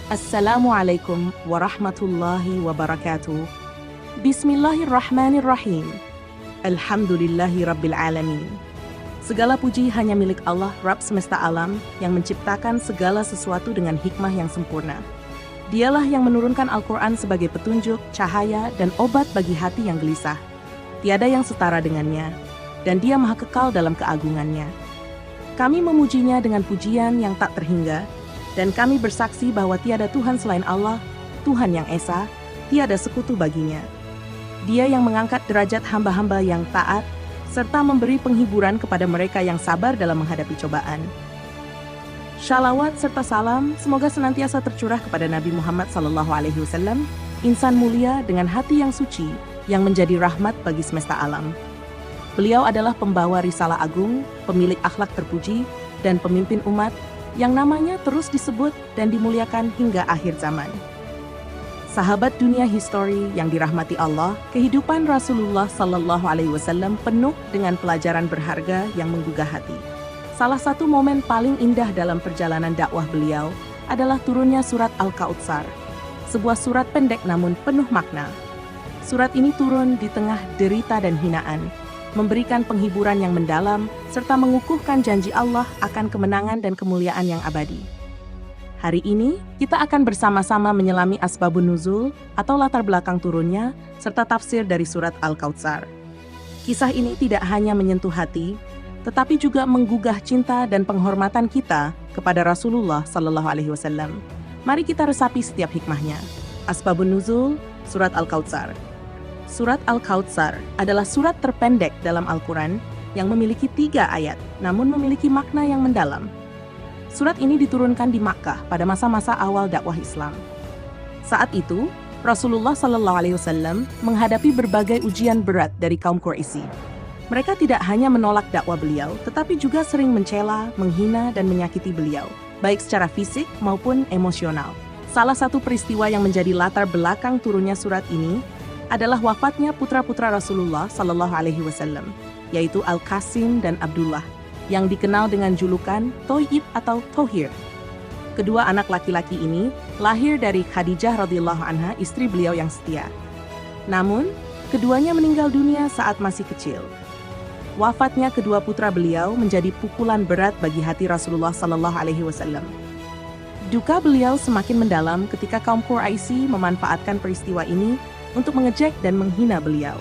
Assalamualaikum warahmatullahi wabarakatuh. Bismillahirrahmanirrahim. Alhamdulillahi rabbil alamin. Segala puji hanya milik Allah, Rabb semesta alam, yang menciptakan segala sesuatu dengan hikmah yang sempurna. Dialah yang menurunkan Al-Quran sebagai petunjuk, cahaya, dan obat bagi hati yang gelisah. Tiada yang setara dengannya, dan Dia maha kekal dalam keagungannya. Kami memujinya dengan pujian yang tak terhingga, dan kami bersaksi bahwa tiada Tuhan selain Allah, Tuhan yang Esa, tiada sekutu baginya. Dia yang mengangkat derajat hamba-hamba yang taat, serta memberi penghiburan kepada mereka yang sabar dalam menghadapi cobaan. Shalawat serta salam semoga senantiasa tercurah kepada Nabi Muhammad SAW, insan mulia dengan hati yang suci, yang menjadi rahmat bagi semesta alam. Beliau adalah pembawa risalah agung, pemilik akhlak terpuji, dan pemimpin umat, yang namanya terus disebut dan dimuliakan hingga akhir zaman. Sahabat dunia histori yang dirahmati Allah, kehidupan Rasulullah SAW penuh dengan pelajaran berharga yang menggugah hati. Salah satu momen paling indah dalam perjalanan dakwah beliau adalah turunnya surat Al-Kautsar, sebuah surat pendek namun penuh makna. Surat ini turun di tengah derita dan hinaan, memberikan penghiburan yang mendalam, serta mengukuhkan janji Allah akan kemenangan dan kemuliaan yang abadi. Hari ini, kita akan bersama-sama menyelami asbabun nuzul atau latar belakang turunnya, serta tafsir dari surat Al-Kautsar. Kisah ini tidak hanya menyentuh hati, tetapi juga menggugah cinta dan penghormatan kita kepada Rasulullah SAW. Mari kita resapi setiap hikmahnya. Asbabun nuzul, surat Al-Kautsar. Surat Al-Kautsar adalah surat terpendek dalam Al-Quran yang memiliki 3 ayat, namun memiliki makna yang mendalam. Surat ini diturunkan di Makkah pada masa-masa awal dakwah Islam. Saat itu, Rasulullah SAW menghadapi berbagai ujian berat dari kaum Quraisy. Mereka tidak hanya menolak dakwah beliau, tetapi juga sering mencela, menghina, dan menyakiti beliau, baik secara fisik maupun emosional. Salah satu peristiwa yang menjadi latar belakang turunnya surat ini adalah wafatnya putra-putra Rasulullah SAW, yaitu Al-Qasim dan Abdullah, yang dikenal dengan julukan Thoyib atau Thohir. Kedua anak laki-laki ini lahir dari Khadijah radhiyallahu anha, istri beliau yang setia. Namun, keduanya meninggal dunia saat masih kecil. Wafatnya kedua putra beliau menjadi pukulan berat bagi hati Rasulullah SAW. Duka beliau semakin mendalam ketika kaum Quraisy memanfaatkan peristiwa ini untuk mengejek dan menghina beliau.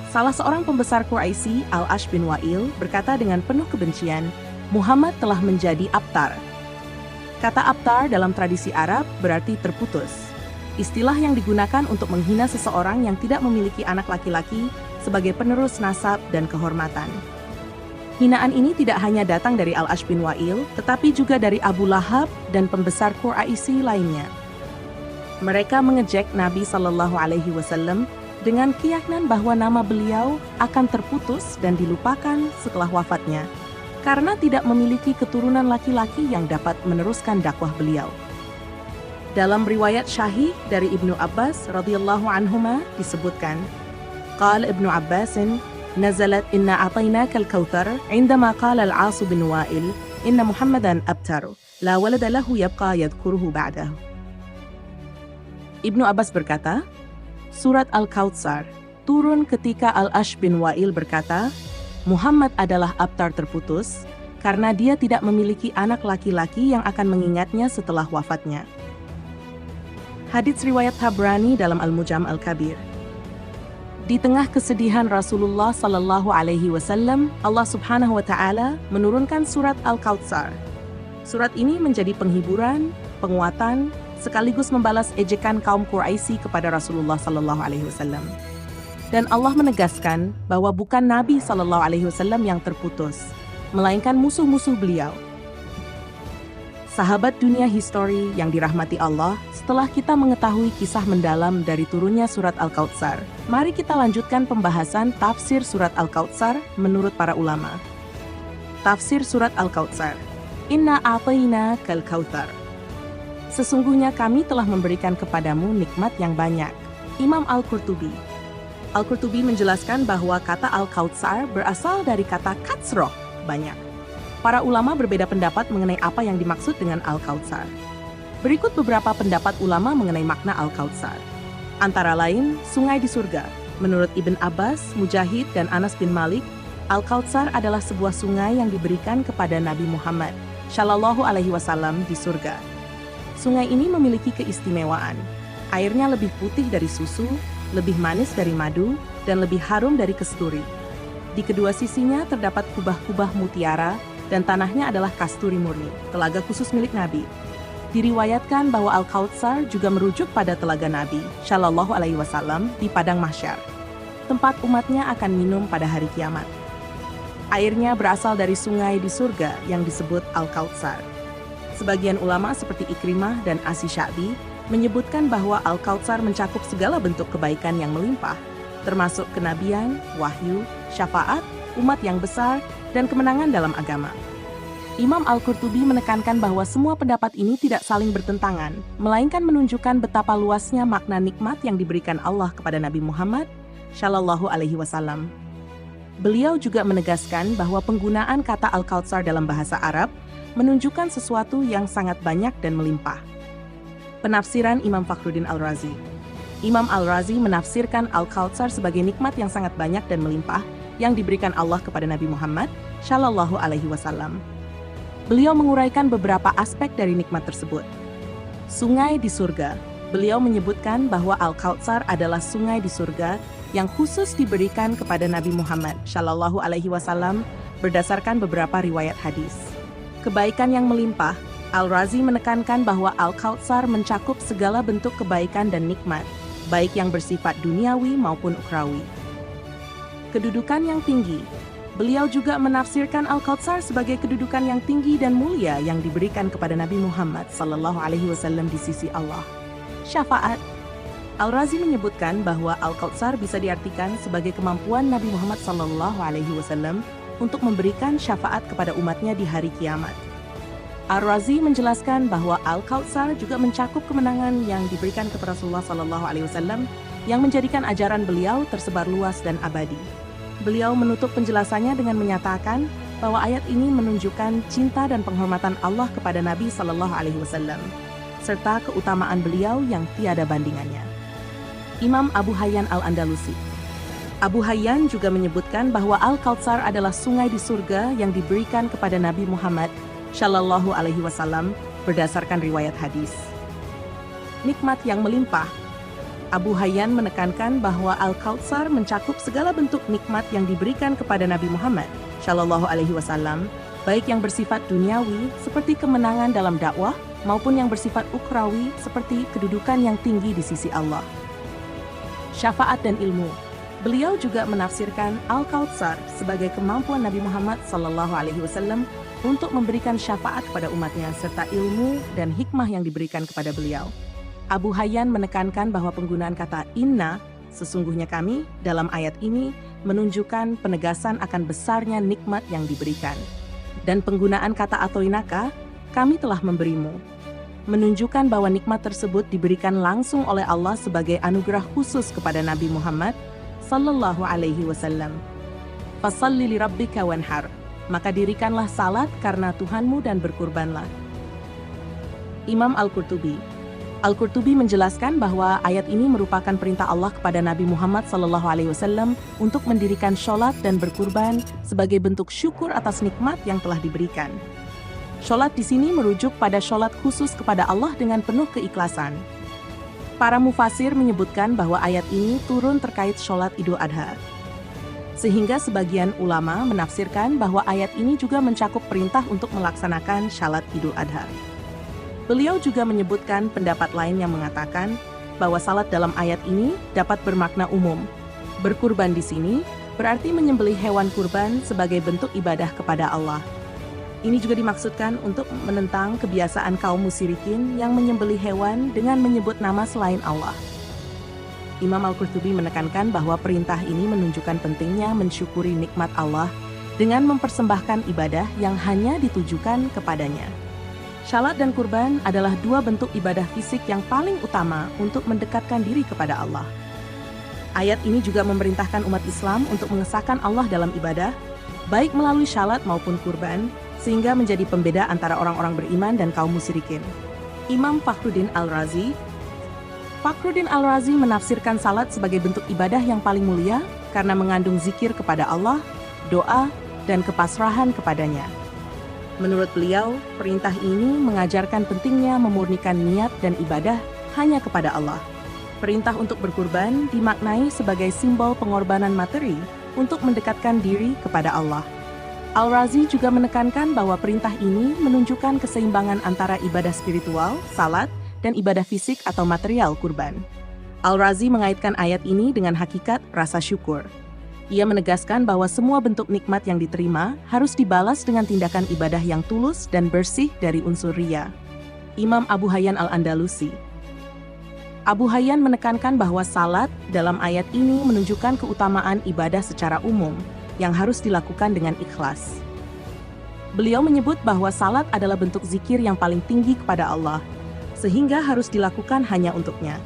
Salah seorang pembesar Quraisy, Al-Ash bin Wa'il, berkata dengan penuh kebencian, Muhammad telah menjadi abtar. Kata abtar dalam tradisi Arab berarti terputus. Istilah yang digunakan untuk menghina seseorang yang tidak memiliki anak laki-laki sebagai penerus nasab dan kehormatan. Hinaan ini tidak hanya datang dari Al-Ash bin Wa'il, tetapi juga dari Abu Lahab dan pembesar Quraisy lainnya. Mereka mengejek Nabi SAW dengan keyakinan bahwa nama beliau akan terputus dan dilupakan setelah wafatnya, karena tidak memiliki keturunan laki-laki yang dapat meneruskan dakwah beliau. Dalam riwayat Syahih dari Ibnu Abbas radhiyallahu anhuma disebutkan, Qala Ibnu Abbasin, nazalat inna a'tainakal kautsar, indama qala al-As bin Wa'il, inna Muhammadan abtar, la walada lahu yabqa yadhkuruhu ba'dahu. Ibnu Abbas berkata, surat Al-Kautsar turun ketika Al-Ash bin Wa'il berkata, Muhammad adalah abtar terputus karena dia tidak memiliki anak laki-laki yang akan mengingatnya setelah wafatnya. Hadits riwayat Tabrani dalam Al-Mujam Al-Kabir. Di tengah kesedihan Rasulullah SAW, Allah Subhanahu wa Ta'ala menurunkan surat Al-Kautsar. Surat ini menjadi penghiburan, penguatan, sekaligus membalas ejekan kaum Quraisy kepada Rasulullah SAW. Dan Allah menegaskan bahwa bukan Nabi SAW yang terputus, melainkan musuh-musuh beliau. Sahabat dunia histori yang dirahmati Allah, setelah kita mengetahui kisah mendalam dari turunnya surat Al-Kautsar, mari kita lanjutkan pembahasan tafsir surat Al-Kautsar menurut para ulama. Tafsir surat Al-Kautsar. Inna a'tainakal kautsar. Sesungguhnya kami telah memberikan kepadamu nikmat yang banyak. Imam Al-Qurtubi. Al-Qurtubi menjelaskan bahwa kata Al-Kautsar berasal dari kata katsroh, banyak. Para ulama berbeda pendapat mengenai apa yang dimaksud dengan Al-Kautsar. Berikut beberapa pendapat ulama mengenai makna Al-Kautsar. Antara lain, sungai di surga. Menurut Ibn Abbas, Mujahid, dan Anas bin Malik, Al-Kautsar adalah sebuah sungai yang diberikan kepada Nabi Muhammad Shallallahu Alaihi Wasallam di surga. Sungai ini memiliki keistimewaan. Airnya lebih putih dari susu, lebih manis dari madu, dan lebih harum dari kasturi. Di kedua sisinya terdapat kubah-kubah mutiara, dan tanahnya adalah kasturi murni, telaga khusus milik Nabi. Diriwayatkan bahwa Al-Kautsar juga merujuk pada telaga Nabi Shallallahu Alaihi Wasallam di padang mahsyar, tempat umatnya akan minum pada hari kiamat. Airnya berasal dari sungai di surga yang disebut Al-Kautsar. Sebagian ulama seperti Ikrimah dan Asy Sya'bi menyebutkan bahwa Al-Kautsar mencakup segala bentuk kebaikan yang melimpah, termasuk kenabian, wahyu, syafaat, umat yang besar, dan kemenangan dalam agama. Imam Al-Qurtubi menekankan bahwa semua pendapat ini tidak saling bertentangan, melainkan menunjukkan betapa luasnya makna nikmat yang diberikan Allah kepada Nabi Muhammad Shallallahu Alaihi Wasallam. Beliau juga menegaskan bahwa penggunaan kata Al-Kautsar dalam bahasa Arab menunjukkan sesuatu yang sangat banyak dan melimpah. Penafsiran Imam Fakhruddin Al-Razi. Imam Al-Razi menafsirkan Al-Kautsar sebagai nikmat yang sangat banyak dan melimpah yang diberikan Allah kepada Nabi Muhammad Shallallahu Alaihi Wasallam. Beliau menguraikan beberapa aspek dari nikmat tersebut. Sungai di surga. Beliau menyebutkan bahwa Al-Kautsar adalah sungai di surga yang khusus diberikan kepada Nabi Muhammad Shallallahu Alaihi Wasallam berdasarkan beberapa riwayat hadis. Kebaikan yang melimpah. Al-Razi menekankan bahwa Al-Kautsar mencakup segala bentuk kebaikan dan nikmat, baik yang bersifat duniawi maupun ukhrawi. Kedudukan yang tinggi. Beliau juga menafsirkan Al-Kautsar sebagai kedudukan yang tinggi dan mulia yang diberikan kepada Nabi Muhammad Sallallahu Alaihi Wasallam di sisi Allah. Syafaat. Al-Razi menyebutkan bahwa Al-Kautsar bisa diartikan sebagai kemampuan Nabi Muhammad Sallallahu Alaihi Wasallam untuk memberikan syafaat kepada umatnya di hari kiamat. Al-Razi menjelaskan bahwa Al-Kautsar juga mencakup kemenangan yang diberikan kepada Rasulullah Sallallahu Alaihi Wasallam yang menjadikan ajaran beliau tersebar luas dan abadi. Beliau menutup penjelasannya dengan menyatakan bahwa ayat ini menunjukkan cinta dan penghormatan Allah kepada Nabi Sallallahu Alaihi Wasallam, serta keutamaan beliau yang tiada bandingannya. Imam Abu Hayyan Al-Andalusi. Abu Hayyan juga menyebutkan bahwa Al-Kautsar adalah sungai di surga yang diberikan kepada Nabi Muhammad Shallallahu Alaihi Wasallam berdasarkan riwayat hadis. Nikmat yang melimpah. Abu Hayyan menekankan bahwa Al-Kautsar mencakup segala bentuk nikmat yang diberikan kepada Nabi Muhammad Shallallahu Alaihi Wasallam, baik yang bersifat duniawi seperti kemenangan dalam dakwah maupun yang bersifat ukhrawi seperti kedudukan yang tinggi di sisi Allah. Syafaat dan ilmu. Beliau juga menafsirkan Al-Kautsar sebagai kemampuan Nabi Muhammad Sallallahu Alaihi Wasallam untuk memberikan syafaat kepada umatnya serta ilmu dan hikmah yang diberikan kepada beliau. Abu Hayyan menekankan bahwa penggunaan kata inna, sesungguhnya kami, dalam ayat ini menunjukkan penegasan akan besarnya nikmat yang diberikan. Dan penggunaan kata atoinaka, kami telah memberimu, menunjukkan bahwa nikmat tersebut diberikan langsung oleh Allah sebagai anugerah khusus kepada Nabi Muhammad Sallallahu Alaihi Wasallam. Fasalli li rabbika wanhar, maka dirikanlah salat karena Tuhanmu dan berkurbanlah. Imam Al-Qurtubi. Al-Qurtubi menjelaskan bahwa ayat ini merupakan perintah Allah kepada Nabi Muhammad SAW untuk mendirikan sholat dan berkurban sebagai bentuk syukur atas nikmat yang telah diberikan. Sholat di sini merujuk pada sholat khusus kepada Allah dengan penuh keikhlasan. Para mufasir menyebutkan bahwa ayat ini turun terkait sholat Idul Adha. Sehingga sebagian ulama menafsirkan bahwa ayat ini juga mencakup perintah untuk melaksanakan sholat Idul Adha. Beliau juga menyebutkan pendapat lain yang mengatakan bahwa salat dalam ayat ini dapat bermakna umum. Berkurban di sini berarti menyembelih hewan kurban sebagai bentuk ibadah kepada Allah. Ini juga dimaksudkan untuk menentang kebiasaan kaum musyrikin yang menyembelih hewan dengan menyebut nama selain Allah. Imam Al-Qurtubi menekankan bahwa perintah ini menunjukkan pentingnya mensyukuri nikmat Allah dengan mempersembahkan ibadah yang hanya ditujukan kepadanya. Salat dan kurban adalah dua bentuk ibadah fisik yang paling utama untuk mendekatkan diri kepada Allah. Ayat ini juga memerintahkan umat Islam untuk mengesahkan Allah dalam ibadah, baik melalui salat maupun kurban, sehingga menjadi pembeda antara orang-orang beriman dan kaum musyrikin. Imam Fakhruddin Al-Razi. Fakhruddin Al-Razi menafsirkan salat sebagai bentuk ibadah yang paling mulia karena mengandung zikir kepada Allah, doa, dan kepasrahan kepadanya. Menurut beliau, perintah ini mengajarkan pentingnya memurnikan niat dan ibadah hanya kepada Allah. Perintah untuk berkurban dimaknai sebagai simbol pengorbanan materi untuk mendekatkan diri kepada Allah. Al-Razi juga menekankan bahwa perintah ini menunjukkan keseimbangan antara ibadah spiritual, salat, dan ibadah fisik atau material kurban. Al-Razi mengaitkan ayat ini dengan hakikat rasa syukur. Ia menegaskan bahwa semua bentuk nikmat yang diterima harus dibalas dengan tindakan ibadah yang tulus dan bersih dari unsur riya. Imam Abu Hayyan Al-Andalusi. Abu Hayyan menekankan bahwa salat dalam ayat ini menunjukkan keutamaan ibadah secara umum yang harus dilakukan dengan ikhlas. Beliau menyebut bahwa salat adalah bentuk zikir yang paling tinggi kepada Allah, sehingga harus dilakukan hanya untuknya.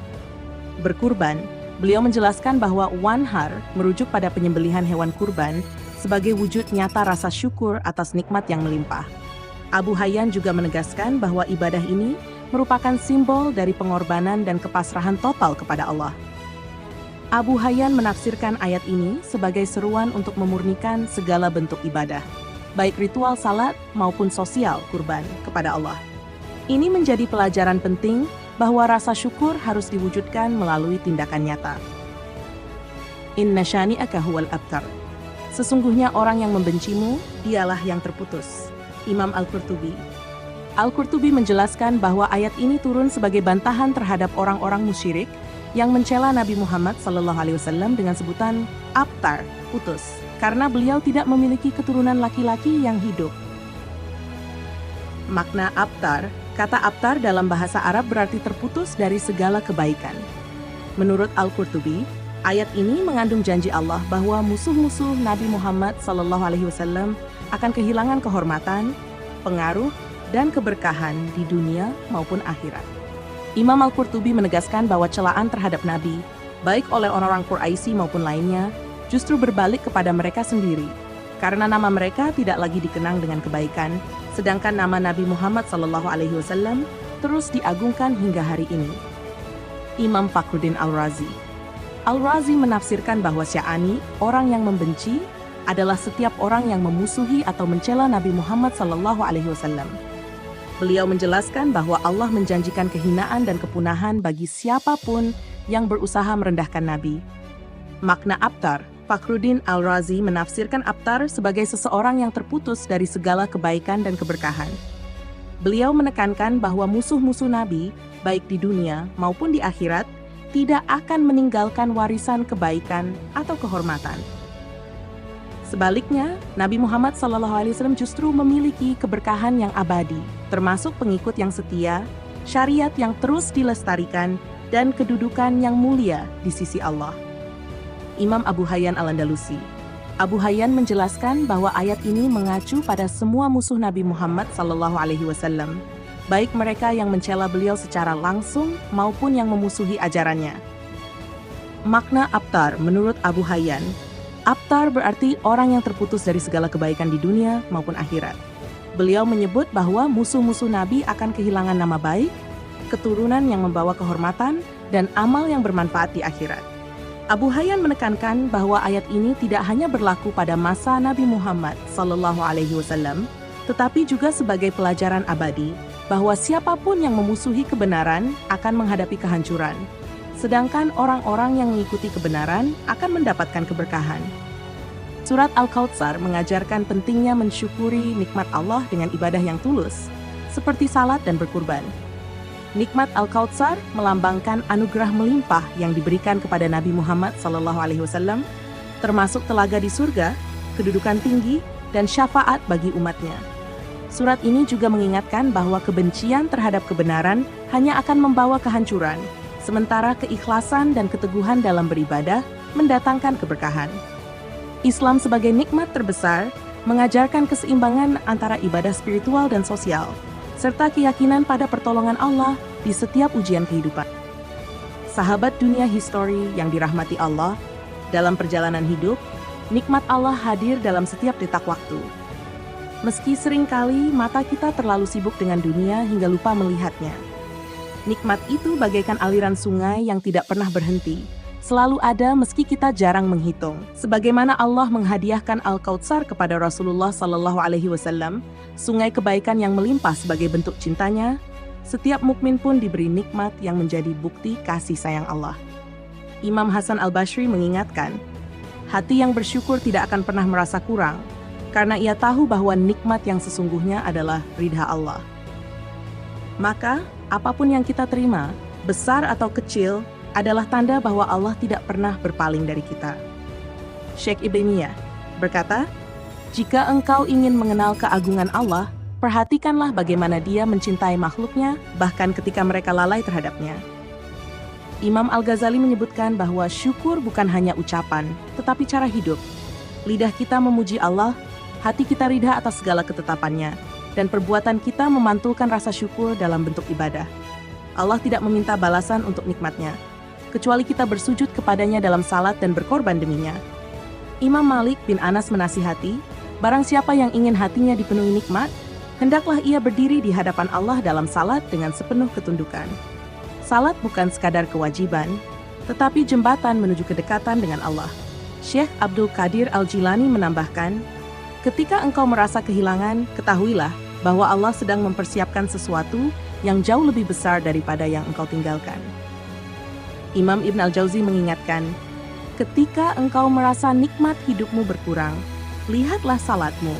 Berkurban, beliau menjelaskan bahwa wanhar merujuk pada penyembelihan hewan kurban sebagai wujud nyata rasa syukur atas nikmat yang melimpah. Abu Hayyan juga menegaskan bahwa ibadah ini merupakan simbol dari pengorbanan dan kepasrahan total kepada Allah. Abu Hayyan menafsirkan ayat ini sebagai seruan untuk memurnikan segala bentuk ibadah, baik ritual salat maupun sosial kurban kepada Allah. Ini menjadi pelajaran penting bahwa rasa syukur harus diwujudkan melalui tindakan nyata. Inna syani'aka huwal abtar. Sesungguhnya orang yang membencimu, dialah yang terputus. Imam Al-Qurtubi. Al-Qurtubi menjelaskan bahwa ayat ini turun sebagai bantahan terhadap orang-orang musyrik yang mencela Nabi Muhammad SAW dengan sebutan abtar, putus, karena beliau tidak memiliki keturunan laki-laki yang hidup. Makna abtar, kata abtar dalam bahasa Arab berarti terputus dari segala kebaikan. Menurut Al-Qurtubi, ayat ini mengandung janji Allah bahwa musuh-musuh Nabi Muhammad SAW akan kehilangan kehormatan, pengaruh, dan keberkahan di dunia maupun akhirat. Imam Al-Qurtubi menegaskan bahwa celaan terhadap Nabi, baik oleh orang-orang Quraisy maupun lainnya, justru berbalik kepada mereka sendiri, karena nama mereka tidak lagi dikenang dengan kebaikan, sedangkan nama Nabi Muhammad SAW terus diagungkan hingga hari ini. Imam Fakhruddin Al-Razi. Al-Razi menafsirkan bahwa sya'ani, orang yang membenci, adalah setiap orang yang memusuhi atau mencela Nabi Muhammad SAW. Beliau menjelaskan bahwa Allah menjanjikan kehinaan dan kepunahan bagi siapapun yang berusaha merendahkan Nabi. Makna abtar, Fakhruddin Al-Razi menafsirkan abtar sebagai seseorang yang terputus dari segala kebaikan dan keberkahan. Beliau menekankan bahwa musuh-musuh Nabi, baik di dunia maupun di akhirat, tidak akan meninggalkan warisan kebaikan atau kehormatan. Sebaliknya, Nabi Muhammad SAW justru memiliki keberkahan yang abadi, termasuk pengikut yang setia, syariat yang terus dilestarikan, dan kedudukan yang mulia di sisi Allah. Imam Abu Hayyan Al-Andalusi. Abu Hayyan menjelaskan bahwa ayat ini mengacu pada semua musuh Nabi Muhammad SAW, baik mereka yang mencela beliau secara langsung maupun yang memusuhi ajarannya. Makna abtar menurut Abu Hayyan, abtar berarti orang yang terputus dari segala kebaikan di dunia maupun akhirat. Beliau menyebut bahwa musuh-musuh Nabi akan kehilangan nama baik, keturunan yang membawa kehormatan, dan amal yang bermanfaat di akhirat. Abu Hayyan menekankan bahwa ayat ini tidak hanya berlaku pada masa Nabi Muhammad SAW, tetapi juga sebagai pelajaran abadi bahwa siapapun yang memusuhi kebenaran akan menghadapi kehancuran. Sedangkan orang-orang yang mengikuti kebenaran akan mendapatkan keberkahan. Surat Al-Kautsar mengajarkan pentingnya mensyukuri nikmat Allah dengan ibadah yang tulus, seperti salat dan berkurban. Nikmat Al-Kautsar melambangkan anugerah melimpah yang diberikan kepada Nabi Muhammad SAW, termasuk telaga di surga, kedudukan tinggi, dan syafaat bagi umatnya. Surat ini juga mengingatkan bahwa kebencian terhadap kebenaran hanya akan membawa kehancuran, sementara keikhlasan dan keteguhan dalam beribadah mendatangkan keberkahan. Islam sebagai nikmat terbesar mengajarkan keseimbangan antara ibadah spiritual dan sosial, serta keyakinan pada pertolongan Allah di setiap ujian kehidupan. Sahabat dunia history yang dirahmati Allah, dalam perjalanan hidup, nikmat Allah hadir dalam setiap detak waktu. Meski seringkali mata kita terlalu sibuk dengan dunia hingga lupa melihatnya, Nikmat itu bagaikan aliran sungai yang tidak pernah berhenti, selalu ada meski kita jarang menghitung. Sebagaimana Allah menghadiahkan Al-Kautsar kepada Rasulullah SAW, sungai kebaikan yang melimpah sebagai bentuk cintanya, setiap mukmin pun diberi nikmat yang menjadi bukti kasih sayang Allah. Imam Hasan Al-Basri mengingatkan, hati yang bersyukur tidak akan pernah merasa kurang, karena ia tahu bahwa nikmat yang sesungguhnya adalah ridha Allah. Maka, apapun yang kita terima, besar atau kecil, adalah tanda bahwa Allah tidak pernah berpaling dari kita. Syekh Ibn Taimiyah berkata, jika engkau ingin mengenal keagungan Allah, perhatikanlah bagaimana Dia mencintai makhluknya, bahkan ketika mereka lalai terhadapnya. Imam Al-Ghazali menyebutkan bahwa syukur bukan hanya ucapan, tetapi cara hidup. Lidah kita memuji Allah, hati kita ridha atas segala ketetapannya, dan perbuatan kita memantulkan rasa syukur dalam bentuk ibadah. Allah tidak meminta balasan untuk nikmatnya, kecuali kita bersujud kepadanya dalam salat dan berkorban deminya. Imam Malik bin Anas menasihati, barang siapa yang ingin hatinya dipenuhi nikmat, hendaklah ia berdiri di hadapan Allah dalam salat dengan sepenuh ketundukan. Salat bukan sekadar kewajiban, tetapi jembatan menuju kedekatan dengan Allah. Syekh Abdul Qadir Al-Jilani menambahkan, ketika engkau merasa kehilangan, ketahuilah bahwa Allah sedang mempersiapkan sesuatu yang jauh lebih besar daripada yang engkau tinggalkan. Imam Ibn Al-Jauzi mengingatkan, ketika engkau merasa nikmat hidupmu berkurang, lihatlah salatmu,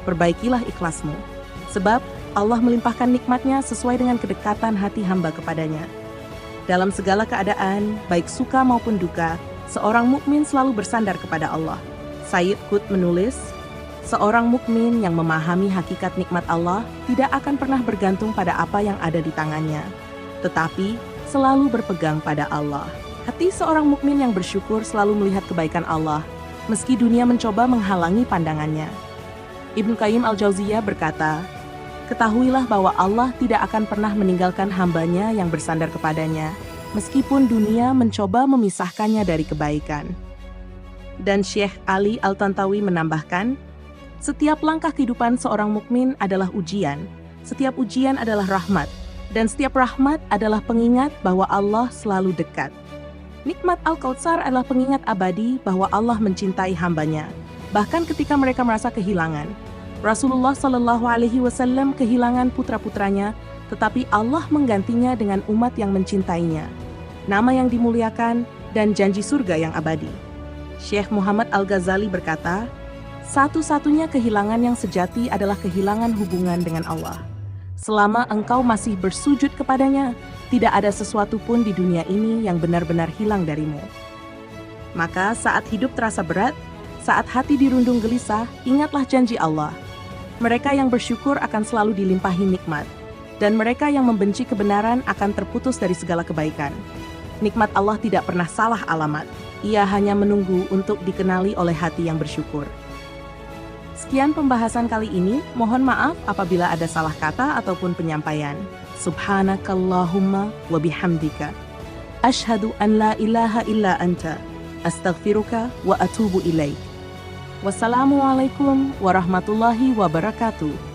perbaikilah ikhlasmu. Sebab Allah melimpahkan nikmatnya sesuai dengan kedekatan hati hamba kepadanya. Dalam segala keadaan, baik suka maupun duka, seorang mukmin selalu bersandar kepada Allah. Sayyid Qutb menulis, seorang mukmin yang memahami hakikat nikmat Allah tidak akan pernah bergantung pada apa yang ada di tangannya, tetapi selalu berpegang pada Allah. Hati seorang mukmin yang bersyukur selalu melihat kebaikan Allah, meski dunia mencoba menghalangi pandangannya. Ibnu Qayyim Al-Jauziyah berkata, ketahuilah bahwa Allah tidak akan pernah meninggalkan hambanya yang bersandar kepadanya, meskipun dunia mencoba memisahkannya dari kebaikan. Dan Syekh Ali Al-Tantawi menambahkan, setiap langkah kehidupan seorang mukmin adalah ujian, setiap ujian adalah rahmat, dan setiap rahmat adalah pengingat bahwa Allah selalu dekat. Nikmat Al-Kautsar adalah pengingat abadi bahwa Allah mencintai hambanya, bahkan ketika mereka merasa kehilangan. Rasulullah SAW kehilangan putra-putranya, tetapi Allah menggantinya dengan umat yang mencintainya, nama yang dimuliakan, dan janji surga yang abadi. Syekh Muhammad Al-Ghazali berkata, satu-satunya kehilangan yang sejati adalah kehilangan hubungan dengan Allah. Selama engkau masih bersujud kepadanya, tidak ada sesuatu pun di dunia ini yang benar-benar hilang darimu. Maka saat hidup terasa berat, saat hati dirundung gelisah, ingatlah janji Allah. Mereka yang bersyukur akan selalu dilimpahi nikmat, dan mereka yang membenci kebenaran akan terputus dari segala kebaikan. Nikmat Allah tidak pernah salah alamat, ia hanya menunggu untuk dikenali oleh hati yang bersyukur. Sekian pembahasan kali ini, mohon maaf apabila ada salah kata ataupun penyampaian. Subhanakallahumma wa bihamdika. Ashhadu an la ilaha illa anta. Astaghfiruka wa atubu ilaik. Wassalamualaikum warahmatullahi wabarakatuh.